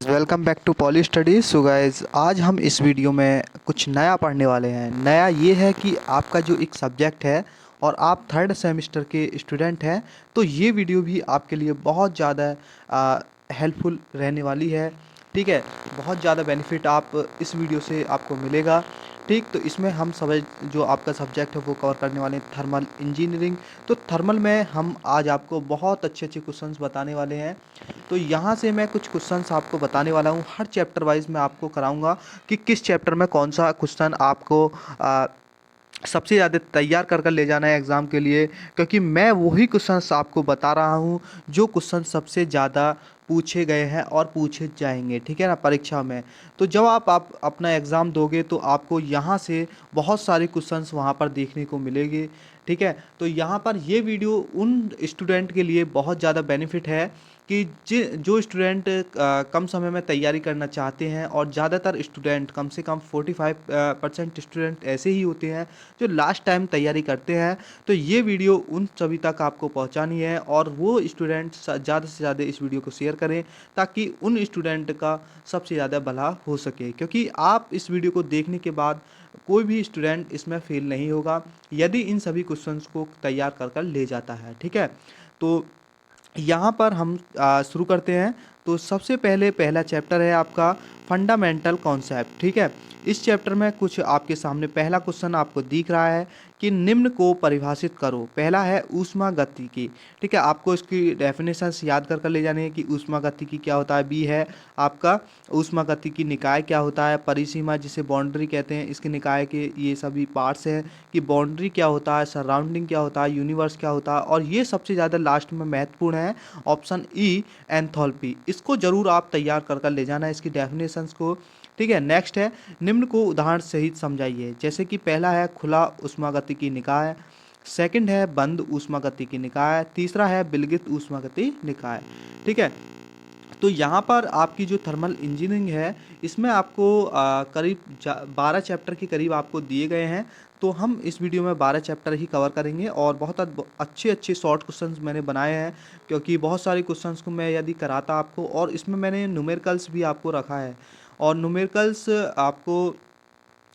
Welcome back to Poly Studies. So guys, आज हम इस वीडियो में कुछ नया पढ़ने वाले हैं। नया ये है कि आपका जो एक सब्जेक्ट है और आप थर्ड सेमेस्टर के स्टूडेंट हैं, तो ये वीडियो भी आपके लिए बहुत ज़्यादा हेल्पफुल रहने वाली है। ठीक है, बहुत ज़्यादा बेनिफिट आप इस वीडियो से आपको मिलेगा। ठीक, तो इसमें हम सब जो आपका सब्जेक्ट है वो कवर करने वाले हैं थर्मल इंजीनियरिंग। तो थर्मल में हम आज आपको बहुत अच्छे अच्छे क्वेश्चंस बताने वाले हैं। तो यहाँ से मैं कुछ क्वेश्चंस आपको बताने वाला हूँ। हर चैप्टर वाइज मैं आपको कराऊंगा कि किस चैप्टर में कौन सा क्वेश्चन आपको सबसे ज़्यादा तैयार कर कर ले जाना है एग्ज़ाम के लिए, क्योंकि मैं वही क्वेश्चंस आपको बता रहा हूँ जो क्वेश्चन सबसे ज़्यादा पूछे गए हैं और पूछे जाएंगे। ठीक है ना, परीक्षा में। तो जब आप अपना एग्ज़ाम दोगे तो आपको यहाँ से बहुत सारे क्वेश्चंस वहाँ पर देखने को मिलेंगे। ठीक है, तो यहाँ पर ये वीडियो उन स्टूडेंट के लिए बहुत ज़्यादा बेनिफिट है कि जो स्टूडेंट कम समय में तैयारी करना चाहते हैं, और ज़्यादातर स्टूडेंट कम से कम 45% स्टूडेंट ऐसे ही होते हैं जो लास्ट टाइम तैयारी करते हैं। तो ये वीडियो उन सभी तक आपको पहुंचानी है, और वो स्टूडेंट ज़्यादा से ज़्यादा इस वीडियो को शेयर करें ताकि उन स्टूडेंट का सबसे ज़्यादा भला हो सके, क्योंकि आप इस वीडियो को देखने के बाद कोई भी स्टूडेंट इसमें फेल नहीं होगा यदि इन सभी क्वेश्चंस को तैयार कर कर ले जाता है। ठीक है, तो यहाँ पर हम शुरू करते हैं। तो सबसे पहले पहला चैप्टर है आपका फंडामेंटल कॉन्सेप्ट। ठीक है, इस चैप्टर में कुछ आपके सामने पहला क्वेश्चन आपको दिख रहा है कि निम्न को परिभाषित करो। पहला है ऊष्मा गतिकी। ठीक है, आपको इसकी डेफिनेशंस याद कर कर ले जाने हैं कि ऊष्मा गतिकी क्या होता है। बी है आपका ऊष्मा गतिकी निकाय क्या होता है। परिसीमा, जिसे बाउंड्री कहते हैं, इसके निकाय के ये सभी पार्ट्स हैं कि बाउंड्री क्या होता है, सराउंडिंग क्या होता है, यूनिवर्स क्या होता है, और ये सबसे ज़्यादा लास्ट में महत्वपूर्ण है ऑप्शन ई, एंथैल्पी। इसको जरूर आप तैयार कर कर ले जाना है, इसकी डेफिनेशंस को। ठीक है, नेक्स्ट है निम्न को उदाहरण सहित समझाइए। जैसे कि पहला है खुला ऊष्मागतिकी निकाय, सेकंड है बंद ऊष्मागतिकी निकाय, तीसरा है विलगित ऊष्मागतिकी निकाय। ठीक है, तो यहाँ पर आपकी जो थर्मल इंजीनियरिंग है, इसमें आपको करीब 12 चैप्टर के करीब आपको दिए गए हैं। तो हम इस वीडियो में 12 चैप्टर ही कवर करेंगे, और बहुत अच्छे अच्छे शॉर्ट क्वेश्चंस मैंने बनाए हैं, क्योंकि बहुत सारे क्वेश्चंस को मैं यदि कराता आपको, और इसमें मैंने न्यूमेरिकल्स भी आपको रखा है। और न्यूमेरिकल्स आपको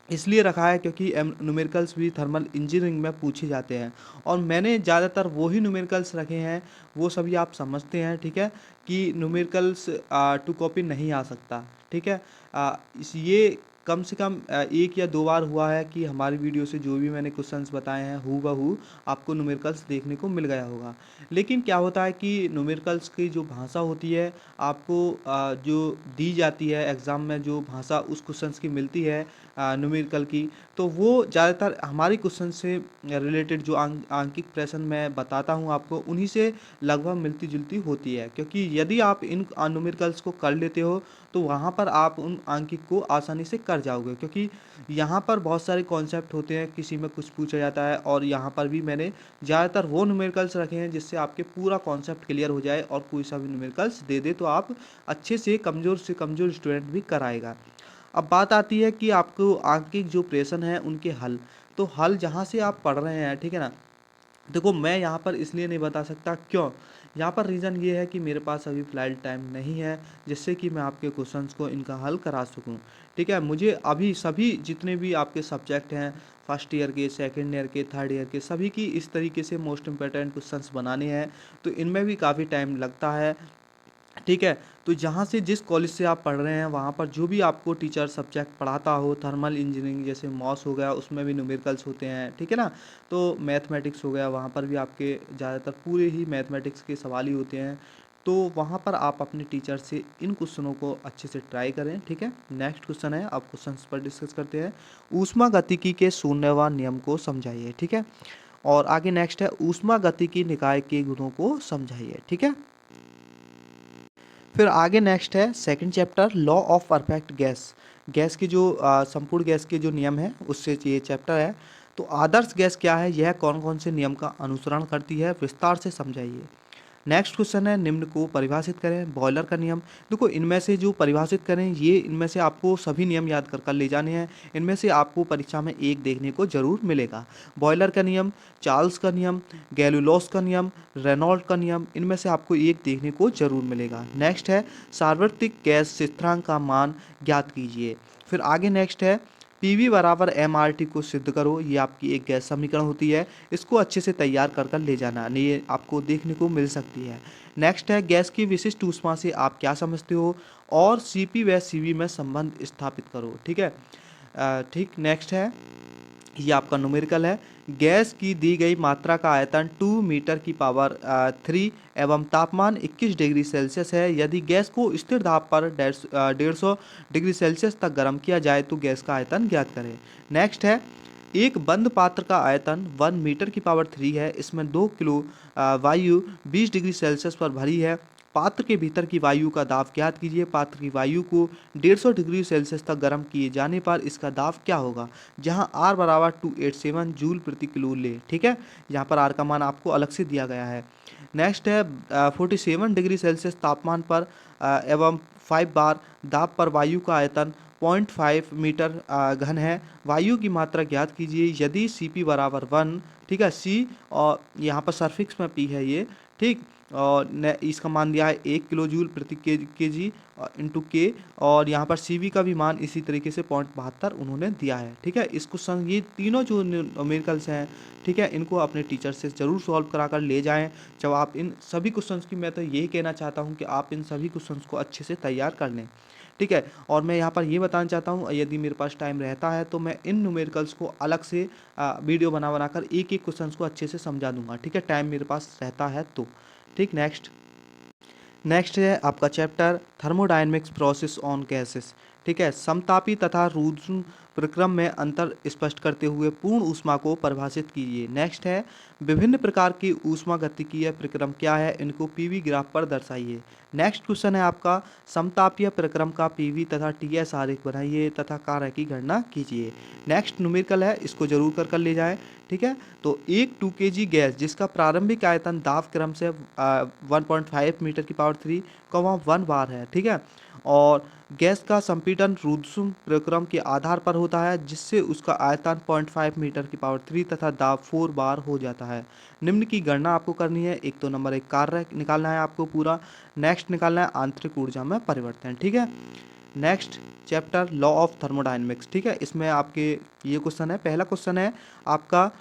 इसलिए रखा है क्योंकि न्यूमेरिकल्स भी थर्मल इंजीनियरिंग में पूछे जाते हैं, और मैंने ज़्यादातर वही न्यूमेरिकल्स रखे हैं, वो सभी आप समझते हैं। ठीक है, कि न्यूमेरिकल्स टू कॉपी नहीं आ सकता। ठीक है, इस ये कम से कम एक या दो बार हुआ है कि हमारी वीडियो से जो भी मैंने क्वेश्चंस बताए हैं हू बहू आपको न्यूमेरिकल्स देखने को मिल गया होगा। लेकिन क्या होता है कि न्यूमेरिकल्स की जो भाषा होती है आपको जो दी जाती है एग्ज़ाम में, जो भाषा उस क्वेश्चंस की मिलती है न्यूमेरिकल की, तो वो ज़्यादातर हमारी क्वेश्चन से रिलेटेड जो आंकिक प्रश्न मैं बताता हूँ आपको, उन्हीं से लगभग मिलती जुलती होती है। क्योंकि यदि आप इन न्यूमेरिकल्स को कर लेते हो तो वहाँ पर आप उन आंकिक को आसानी से कर जाओगे, क्योंकि यहाँ पर बहुत सारे कॉन्सेप्ट होते हैं, किसी में कुछ पूछा जाता है, और यहाँ पर भी मैंने ज़्यादातर वो न्यूमेरिकल्स रखे हैं जिससे आपके पूरा कॉन्सेप्ट क्लियर हो जाए, और कोई सा भी न्यूमेरिकल्स दे दे तो आप अच्छे से कमज़ोर स्टूडेंट भी कराएगा। अब बात आती है कि आपको आंकिक जो प्रश्न है उनके हल, तो हल जहाँ से आप पढ़ रहे हैं, ठीक है ना, देखो मैं यहाँ पर इसलिए नहीं बता सकता, क्यों? यहाँ पर रीज़न ये है कि मेरे पास अभी फ़िलहाल टाइम नहीं है जिससे कि मैं आपके क्वेश्चंस को इनका हल करा सकूँ। ठीक है, मुझे अभी सभी जितने भी आपके सब्जेक्ट हैं, फर्स्ट ईयर के, सेकंड ईयर के, थर्ड ईयर के, सभी की इस तरीके से मोस्ट इंपॉर्टेंट क्वेश्चंस बनाने हैं, तो इनमें भी काफ़ी टाइम लगता है। ठीक है, तो जहाँ से जिस कॉलेज से आप पढ़ रहे हैं वहाँ पर जो भी आपको टीचर सब्जेक्ट पढ़ाता हो, थर्मल इंजीनियरिंग जैसे मॉस हो गया, उसमें भी न्यूमेरिकल्स होते हैं। ठीक है ना, तो मैथमेटिक्स हो गया, वहाँ पर भी आपके ज़्यादातर पूरे ही मैथमेटिक्स के सवाल ही होते हैं। तो वहाँ पर आप अपने टीचर से इन क्वेश्चनों को अच्छे से ट्राई करें। ठीक है, नेक्स्ट क्वेश्चन है, आप क्वेश्चन पर डिस्कस करते हैं। ऊष्मा गतिकी के शून्यवान नियम को समझाइए। ठीक है, और आगे नेक्स्ट है ऊष्मा गतिकी निकाय के गुणों को समझाइए। ठीक है, फिर आगे नेक्स्ट है second chapter law of perfect gas. Gas की जो संपूर्ण गैस के जो नियम है उससे ये चैप्टर है। तो आदर्श गैस क्या है, यह कौन कौन से नियम का अनुसरण करती है, विस्तार से समझाइए। नेक्स्ट क्वेश्चन है निम्न को परिभाषित करें। बॉयलर का नियम, देखो इनमें से जो परिभाषित करें ये इनमें से आपको सभी नियम याद कर कर ले जाने हैं। इनमें से आपको परीक्षा में एक देखने को जरूर मिलेगा। बॉयलर का नियम, चार्ल्स का नियम, गैलुलोस का नियम, रेनॉल्ट का नियम, इनमें से आपको एक देखने को जरूर मिलेगा। नेक्स्ट है सार्वत्रिक गैस स्थिरांक का मान ज्ञात कीजिए। फिर आगे नेक्स्ट है पीवी बराबर एम आर टी को सिद्ध करो। ये आपकी एक गैस समीकरण होती है, इसको अच्छे से तैयार कर कर ले जाना, नहीं ये आपको देखने को मिल सकती है। नेक्स्ट है गैस की विशिष्ट ऊष्मा से आप क्या समझते हो, और सीपी व सीवी में संबंध स्थापित करो। ठीक है, ठीक। नेक्स्ट है ये आपका न्यूमेरिकल है। गैस की दी गई मात्रा का आयतन 2 मीटर की पावर 3 एवं तापमान 21 डिग्री सेल्सियस है। यदि गैस को स्थिर दाब पर 150 डिग्री सेल्सियस तक गर्म किया जाए तो गैस का आयतन ज्ञात करें। नेक्स्ट है एक बंद पात्र का आयतन 1 मीटर की पावर 3 है। इसमें 2 किलो वायु 20 डिग्री सेल्सियस पर भरी है। पात्र के भीतर की वायु का दाब ज्ञात कीजिए। पात्र की वायु को 150 डिग्री सेल्सियस तक गर्म किए जाने पर इसका दाब क्या होगा, जहां R बराबर 287 जूल प्रति किलो ले। ठीक है, यहाँ पर R का मान आपको अलग से दिया गया है। नेक्स्ट है 47 डिग्री सेल्सियस तापमान पर एवं 5 बार दाब पर वायु का आयतन 0.5 मीटर घन है। वायु की मात्रा ज्ञात कीजिए। यदि Cp बराबर 1, ठीक है, C और यहाँ पर सरफिक्स में P है ये, ठीक, और इसका मान दिया है 1 किलो जूल प्रति के जी इंटू के, और यहाँ पर सीवी का भी मान इसी तरीके से 0.72 उन्होंने दिया है। ठीक है, इस क्वेश्चन ये तीनों जो न्यूमेरिकल्स हैं, ठीक है, इनको अपने टीचर से ज़रूर सॉल्व करा कर ले जाएं। जब आप इन सभी क्वेश्चंस की, मैं तो यही कहना चाहता हूं कि आप इन सभी क्वेश्चंस को अच्छे से तैयार कर लें। ठीक है, और मैं यहाँ पर ये बताना चाहता हूँ यदि मेरे पास टाइम रहता है तो मैं इन न्यूमेरिकल्स को अलग से वीडियो बना कर एक एक क्वेश्चन को अच्छे से समझा दूंगा। ठीक है, टाइम मेरे पास रहता है तो। ठीक, नेक्स्ट है आपका chapter thermodynamics process on gases. ठीक है, समतापी तथा रुद्र प्रक्रम में अंतर स्पष्ट करते हुए पूर्ण ऊष्मा को परिभाषित कीजिए। नेक्स्ट है विभिन्न प्रकार की ऊष्मागतिकीय प्रक्रम क्या है, इनको पीवी ग्राफ पर दर्शाइए। नेक्स्ट क्वेश्चन है आपका समतापीय प्रक्रम का पीवी तथा टीएस आरेख बनाइए तथा कार्य की गणना कीजिए। नेक्स्ट न्यूमेरिकल है, इसको जरूर कर ले जाएं। ठीक है, तो एक 2 kg गैस जिसका प्रारंभिक आयतन दाब क्रम से 1.5 मीटर की पावर 3 1 बार है। ठीक है, और गैस का संपीड़न रुद्रम प्रक्रम के आधार पर होता है जिससे उसका आयतन 0.5 मीटर की पावर 3 तथा दाब 4 बार हो जाता है। निम्न की गणना आपको करनी है। एक तो नंबर एक कार्य निकालना है आपको पूरा। नेक्स्ट निकालना है आंतरिक ऊर्जा में परिवर्तन। ठीक है, next chapter law of thermodynamics. ठीक है, इसमें आपके ये क्वेश्चन है। पहला क्वेश्चन है आपका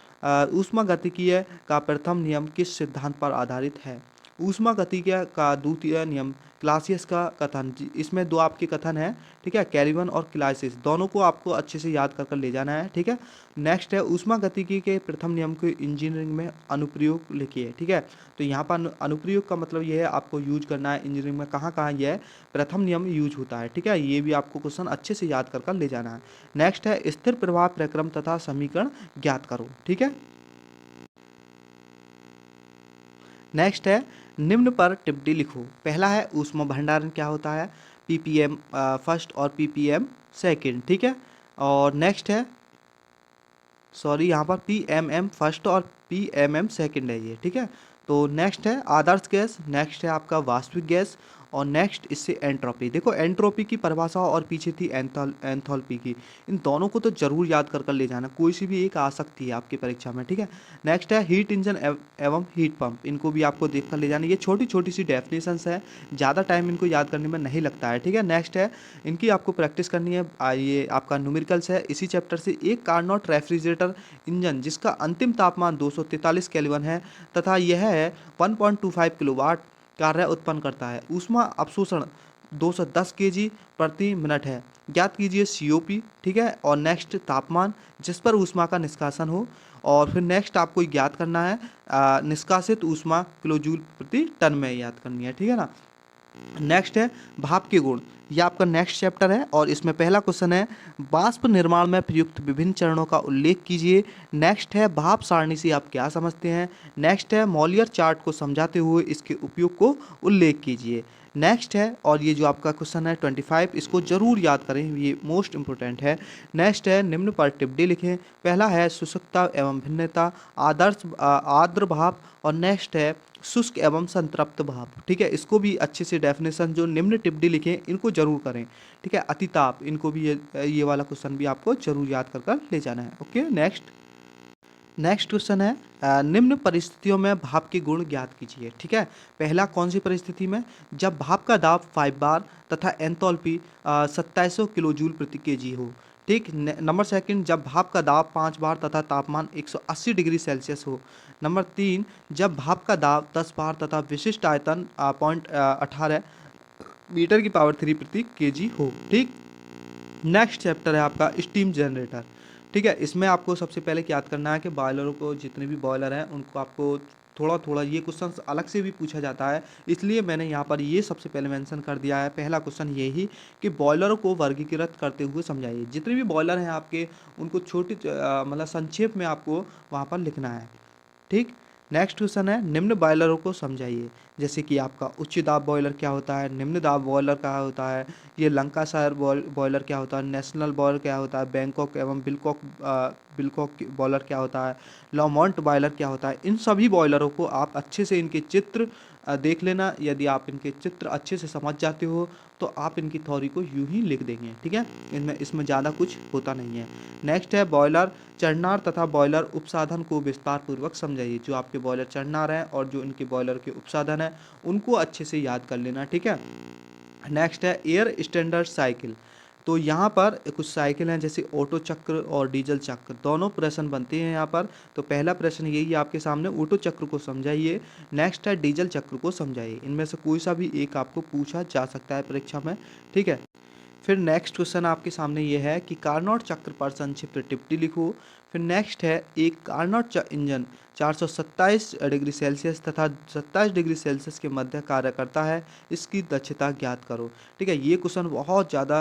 ऊष्मागतिकीय का प्रथम नियम किस सिद्धांत पर आधारित है। ऊष्मागतिकीय का द्वितीय नियम क्लासियस का कथन, इसमें दो आपके कथन है। ठीक है, कैल्विन और क्लासियस दोनों को आपको अच्छे से याद कर ले जाना है। ठीक है, नेक्स्ट है ऊष्मागतिकी के प्रथम नियम को इंजीनियरिंग में अनुप्रयोग लिखिए। ठीक है, तो यहाँ पर अनुप्रयोग का मतलब ये है आपको यूज करना है इंजीनियरिंग में कहाँ कहाँ यह प्रथम नियम यूज होता है। ठीक है, ये भी आपको क्वेश्चन अच्छे से याद कर ले जाना है। नेक्स्ट है स्थिर प्रवाह प्रक्रम तथा समीकरण ज्ञात करो। ठीक है, नेक्स्ट है निम्न पर टिप्पणी लिखो। पहला है ऊष्मा भंडारण क्या होता है, पीपीएम फर्स्ट और पीपीएम सेकंड। ठीक है, और नेक्स्ट है सॉरी यहाँ पर पीएमएम फर्स्ट और पीएमएम सेकंड है ये। ठीक है, तो नेक्स्ट है आदर्श गैस, नेक्स्ट है आपका वास्तविक गैस, और नेक्स्ट इससे एंट्रोपी। देखो एंट्रोपी की परिभाषा और पीछे थी एंथैल्पी की। इन दोनों को तो जरूर याद कर ले जाना, कोई सी भी एक आ सकती है आपकी परीक्षा में। ठीक है, नेक्स्ट है हीट इंजन एवं हीट पंप, इनको भी आपको देख कर ले जाना। ये छोटी छोटी सी डेफिनेशंस है, ज़्यादा टाइम इनको याद करने में नहीं लगता है। ठीक है, नेक्स्ट है इनकी आपको प्रैक्टिस करनी है। ये आपका न्यूमेरिकल्स है इसी चैप्टर से। एक कार्नोट रेफ्रिजरेटर इंजन जिसका अंतिम तापमान 243 केल्विन है तथा यह है 1.25 किलोवाट कार्य उत्पन्न करता है। ऊष्मा अवशोषण 210 केजी प्रति मिनट है। ज्ञात कीजिए सीओपी। ठीक है, और नेक्स्ट तापमान जिस पर ऊष्मा का निष्कासन हो, और फिर नेक्स्ट आपको ज्ञात करना है निष्कासित ऊष्मा किलो जूल प्रति टन में याद करनी है। ठीक है ना। नेक्स्ट है भाप के गुण, ये आपका नेक्स्ट चैप्टर है, और इसमें पहला क्वेश्चन है वाष्प निर्माण में प्रयुक्त विभिन्न चरणों का उल्लेख कीजिए। नेक्स्ट है भाप सारणी से आप क्या समझते हैं। नेक्स्ट है मॉलियर चार्ट को समझाते हुए इसके उपयोग को उल्लेख कीजिए। नेक्स्ट है, और ये जो आपका क्वेश्चन है 25, इसको जरूर याद करें, ये मोस्ट इंपोर्टेंट है। नेक्स्ट है, निम्न पर टिप्पणी लिखें। पहला है शुष्कता एवं भिन्नता, आर्द्र भाव, और नेक्स्ट है शुष्क एवं संतृप्त भाव। ठीक है, इसको भी अच्छे से डेफिनेशन जो निम्न टिप्पणी लिखें इनको जरूर करें। ठीक है, अतिताप, इनको भी ये वाला क्वेश्चन भी आपको जरूर याद कर ले जाना है। ओके, नेक्स्ट क्वेश्चन है, निम्न परिस्थितियों में भाप के गुण ज्ञात कीजिए। ठीक है, पहला कौन सी परिस्थिति में, जब भाप का दाब 5 बार तथा एंथैल्पी 2700 किलो जूल प्रति केजी हो। ठीक, नंबर सेकंड, जब भाप का दाब 5 बार तथा तापमान 180 डिग्री सेल्सियस हो। नंबर 3, जब भाप का दाब 10 बार तथा विशिष्ट आयतन 0.18 मीटर की पावर 3 प्रति केजी हो। ठीक, नेक्स्ट चैप्टर है आपका स्टीम जनरेटर। ठीक है, इसमें आपको सबसे पहले क्या याद करना है कि बॉयलरों को, जितने भी बॉयलर हैं उनको आपको थोड़ा थोड़ा ये क्वेश्चन अलग से भी पूछा जाता है, इसलिए मैंने यहाँ पर ये सबसे पहले मेंशन कर दिया है। पहला क्वेश्चन यही कि बॉयलरों को वर्गीकृत करते हुए समझाइए। जितने भी बॉयलर हैं आपके, उनको छोटी मतलब संक्षेप में आपको वहाँ पर लिखना है। ठीक, नेक्स्ट क्वेश्चन है, निम्न बॉयलरों को समझाइए। जैसे कि आपका उच्च दाब बॉयलर क्या होता है, निम्न दाब बॉयलर क्या होता है, ये लंकाशायर बॉयलर क्या होता है, नेशनल बॉयलर क्या होता है, बैंकॉक एवं बिलकॉक बॉयलर क्या होता है, लॉमॉन्ट बॉयलर क्या होता है। इन सभी बॉयलरों को आप अच्छे से इनके चित्र देख लेना। यदि आप इनके चित्र अच्छे से समझ जाते हो तो आप इनकी थ्योरी को यूं ही लिख देंगे। ठीक है, इसमें ज़्यादा कुछ होता नहीं है। नेक्स्ट है, बॉयलर चढ़नार तथा बॉयलर उपसाधन को विस्तार पूर्वक समझाइए। जो आपके बॉयलर चढ़नार हैं और जो इनके बॉयलर के उपसाधन हैं उनको अच्छे से याद कर लेना। ठीक है, नेक्स्ट है, एयर स्टैंडर्ड साइकिल। तो यहाँ पर कुछ साइकिल हैं, जैसे ऑटो चक्र और डीजल चक्र, दोनों प्रश्न बनते हैं यहाँ पर। तो पहला प्रश्न यही है आपके सामने, ऑटो चक्र को समझाइए। नेक्स्ट है, डीजल चक्र को समझाइए। इनमें से कोई सा भी एक आपको पूछा जा सकता है परीक्षा में। ठीक है, फिर नेक्स्ट क्वेश्चन आपके सामने ये है कि कार्नोट चक्र पर संक्षिप्त टिप्पणी लिखो। फिर नेक्स्ट है, एक कार्नोट इंजन 427 डिग्री सेल्सियस तथा 27 डिग्री सेल्सियस के मध्य कार्य करता है, इसकी दक्षता ज्ञात करो। ठीक है, ये क्वेश्चन बहुत ज़्यादा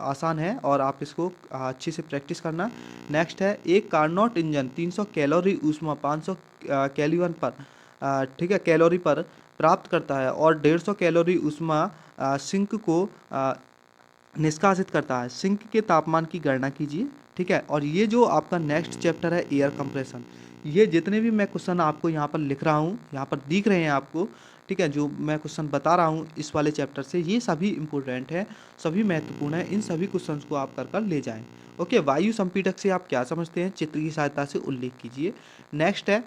आसान है और आप इसको अच्छे से प्रैक्टिस करना। नेक्स्ट है, एक कार्नोट इंजन 300 कैलोरी ऊष्मा 500 केल्विन पर ठीक है कैलोरी पर प्राप्त करता है और 150 कैलोरी ऊष्मा सिंक को निष्कासित करता है। सिंक के तापमान की गणना कीजिए। ठीक है, और ये जो आपका नेक्स्ट चैप्टर है एयर कंप्रेशन, ये जितने भी मैं क्वेश्चन आपको यहाँ पर लिख रहा हूँ, यहाँ पर दिख रहे हैं आपको। ठीक है, जो मैं क्वेश्चन बता रहा हूँ इस वाले चैप्टर से, ये सभी इंपॉर्टेंट है, सभी महत्वपूर्ण है। इन सभी क्वेश्चंस को आप कर ले जाएं। ओके, वायु संपीड़क से आप क्या समझते हैं, चित्र की सहायता से उल्लेख कीजिए। नेक्स्ट है,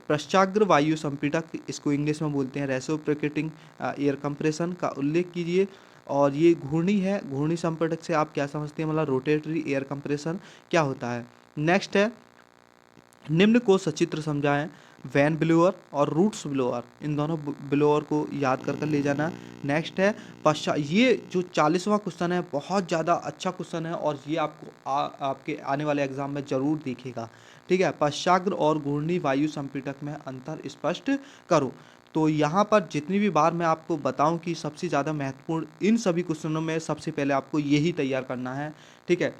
पश्चाग्र वायु संपीड़क, इसको इंग्लिश में बोलते हैं रेसिप्रोकेटिंग एयर कंप्रेशन, का उल्लेख कीजिए। और ये घूर्णी है, घूर्णी संपीड़क से आप क्या समझते हैं, मतलब रोटेटरी एयर कंप्रेशन क्या होता है। नेक्स्ट है, निम्न को सचित्र समझाएं। वैन ब्लोअर और रूट्स ब्लोअर, इन दोनों ब्लोअर को याद कर ले जाना। नेक्स्ट है पश्चात, ये जो 40वां क्वेश्चन है बहुत ज़्यादा अच्छा क्वेश्चन है और ये आपको आपके आने वाले एग्जाम में जरूर दिखेगा। ठीक है, पश्चाग्र और घूर्णी वायु संपीड़क में अंतर स्पष्ट करो। तो यहाँ पर जितनी भी बार मैं आपको बताऊं कि सबसे ज़्यादा महत्वपूर्ण इन सभी क्वेश्चनों में सबसे पहले आपको यही तैयार करना है। ठीक है,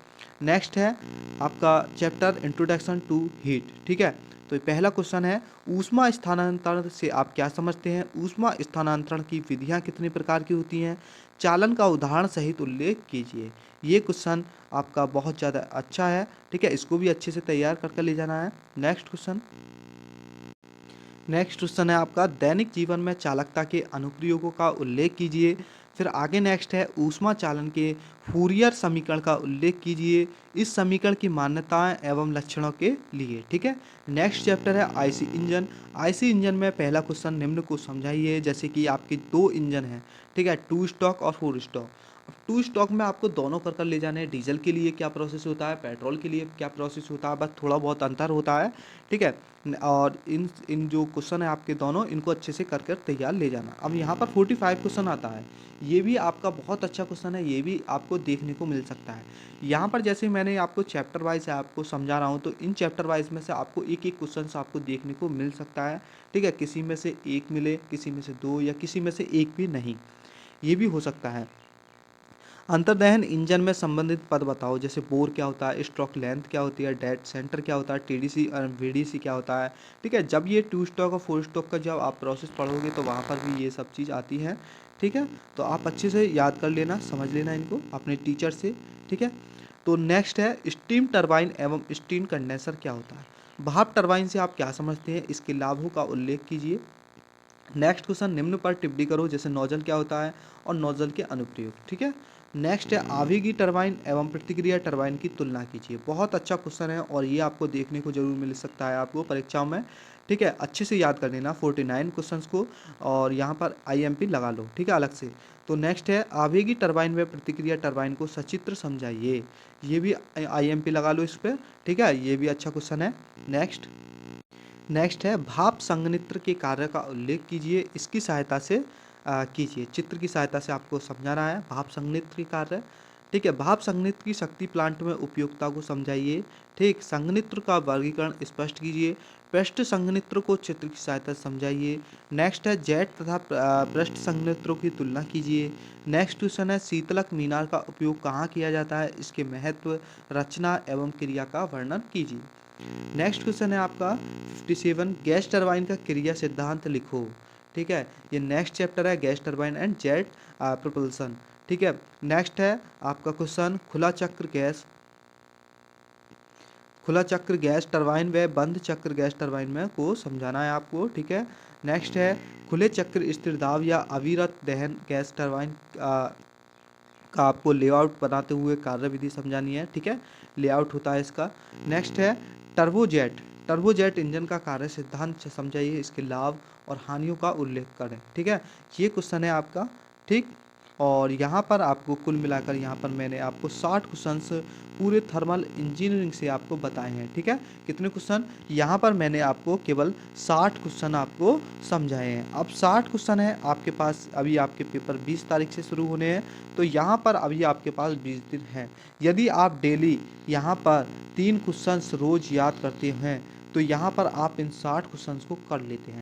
नेक्स्ट है आपका चैप्टर इंट्रोडक्शन टू हीट। ठीक है, तो पहला क्वेश्चन है, ऊष्मा स्थानांतरण से आप क्या समझते हैं, ऊष्मा स्थानांतरण की विधियां कितने प्रकार की होती हैं, चालन का उदाहरण सहित उल्लेख कीजिए। ये क्वेश्चन आपका बहुत ज़्यादा अच्छा है। ठीक है, इसको भी अच्छे से तैयार करके ले जाना है। नेक्स्ट क्वेश्चन है आपका, दैनिक जीवन में चालकता के अनुप्रयोगों का उल्लेख कीजिए। फिर आगे नेक्स्ट है, ऊष्मा चालन के फूरियर समीकरण का उल्लेख कीजिए, इस समीकरण की मान्यताएं एवं लक्षणों के लिए। ठीक है, नेक्स्ट चैप्टर है आईसी इंजन। आईसी इंजन में पहला क्वेश्चन, निम्न को समझाइए। जैसे कि आपके दो इंजन हैं, ठीक है, 2 स्टॉक और 4 स्टॉक। अब 2 स्टॉक में आपको दोनों कर ले जाने हैं। डीजल के लिए क्या प्रोसेस होता है, पेट्रोल के लिए क्या प्रोसेस होता है, बस थोड़ा बहुत अंतर होता है। ठीक है, और इन इन जो क्वेश्चन है आपके दोनों, इनको अच्छे से कर तैयार ले जाना। अब यहाँ पर 45 क्वेश्चन आता है, ये भी आपका बहुत अच्छा क्वेश्चन है, ये भी आपको देखने को मिल सकता है। यहाँ पर जैसे मैंने आपको चैप्टर वाइज आपको समझा रहा हूँ, तो इन चैप्टर वाइज में से आपको एक एक क्वेश्चन आपको देखने को मिल सकता है। ठीक है, किसी में से एक मिले, किसी में से दो, या किसी में से एक भी नहीं, ये भी हो सकता है। अंतर्दहन इंजन में संबंधित पद बताओ। जैसे बोर क्या होता है, स्ट्रोक लेंथ क्या होती है, डेड सेंटर क्या होता है, टीडीसी और वीडीसी क्या होता है। ठीक है, जब ये 2 स्ट्रोक और 4 स्ट्रोक का जब आप प्रोसेस पढ़ोगे तो वहाँ पर भी ये सब चीज़ आती है। ठीक है। तो आप अच्छे से याद कर लेना, समझ लेना इनको अपने टीचर से, ठीक है। तो नेक्स्ट है स्टीम टरबाइन एवं स्टीम कंडेंसर क्या होता है। भाप टरबाइन से आप क्या समझते हैं, इसके लाभों का उल्लेख कीजिए। नेक्स्ट क्वेश्चन, निम्न पर टिप्पणी करो, जैसे नोजल क्या होता है और नोजल के अनुप्रयोग, ठीक है। नेक्स्ट है आवेगी टरबाइन एवं प्रतिक्रिया टरबाइन की तुलना कीजिए। बहुत अच्छा क्वेश्चन है और ये आपको देखने को जरूर मिल सकता है आपको परीक्षाओं में, ठीक है। अच्छे से याद कर लेना 49 क्वेश्चंस को, और यहाँ पर आईएमपी लगा लो, ठीक है, अलग से। तो नेक्स्ट है आवेगी टरबाइन व प्रतिक्रिया टरबाइन को सचित्र समझाइए। ये भी आईएमपी लगा लो इस पर, ठीक है, ये भी अच्छा क्वेश्चन है। नेक्स्ट है भाप संघनित्र के कार्य का उल्लेख कीजिए, इसकी सहायता से कीजिए। चित्र की सहायता से आपको समझाना है भाप संघनित्र की कार्य, ठीक है। भाप संघनित्र की शक्ति प्लांट में उपयोगिता को समझाइए, ठीक। संघनित्र का वर्गीकरण स्पष्ट कीजिए। पृष्ठ संघनित्र को चित्र की सहायता से समझाइए। नेक्स्ट है जेट तथा पृष्ठ संघनित्रों की तुलना कीजिए। नेक्स्ट क्वेश्चन है शीतलक मीनार का उपयोग कहाँ किया जाता है, इसके महत्व, रचना एवं क्रिया का वर्णन कीजिए। नेक्स्ट क्वेश्चन है आपका 57, गैस टरबाइन का क्रिया सिद्धांत लिखो, ठीक है। ये नेक्स्ट चैप्टर है gas turbine and jet propulsion, ठीक है। नेक्स्ट है आपका क्वेश्चन खुला चक्र गैस टरबाइन व बंद चक्र गैस टरबाइन में को समझाना है आपको, ठीक है। नेक्स्ट है खुले चक्र स्थिर दाब या अविरत दहन गैस टरबाइन का आपको लेआउट बनाते हुए कार्य विधि समझानी है, ठीक है। लेआउट होता है इसका। नेक्स्ट है टर्बोजेट इंजन का कार्य सिद्धांत समझाइए, इसके लाभ और हानियों का उल्लेख करें, ठीक है। ये क्वेश्चन है आपका, ठीक। और यहाँ पर आपको कुल मिलाकर यहाँ पर मैंने आपको 60 क्वेश्चंस पूरे थर्मल इंजीनियरिंग से आपको बताए हैं, ठीक है। कितने क्वेश्चन, यहाँ पर मैंने आपको केवल 60 क्वेश्चन आपको समझाए हैं। अब 60 क्वेश्चन है आपके पास, अभी आपके पेपर 20 तारीख से शुरू होने हैं, तो यहाँ पर अभी आपके पास 20 दिन हैं। यदि आप डेली यहाँ पर 3 क्वेश्चंस रोज याद करते हैं, तो यहाँ पर आप इन 60 क्वेश्चंस को कर लेते हैं।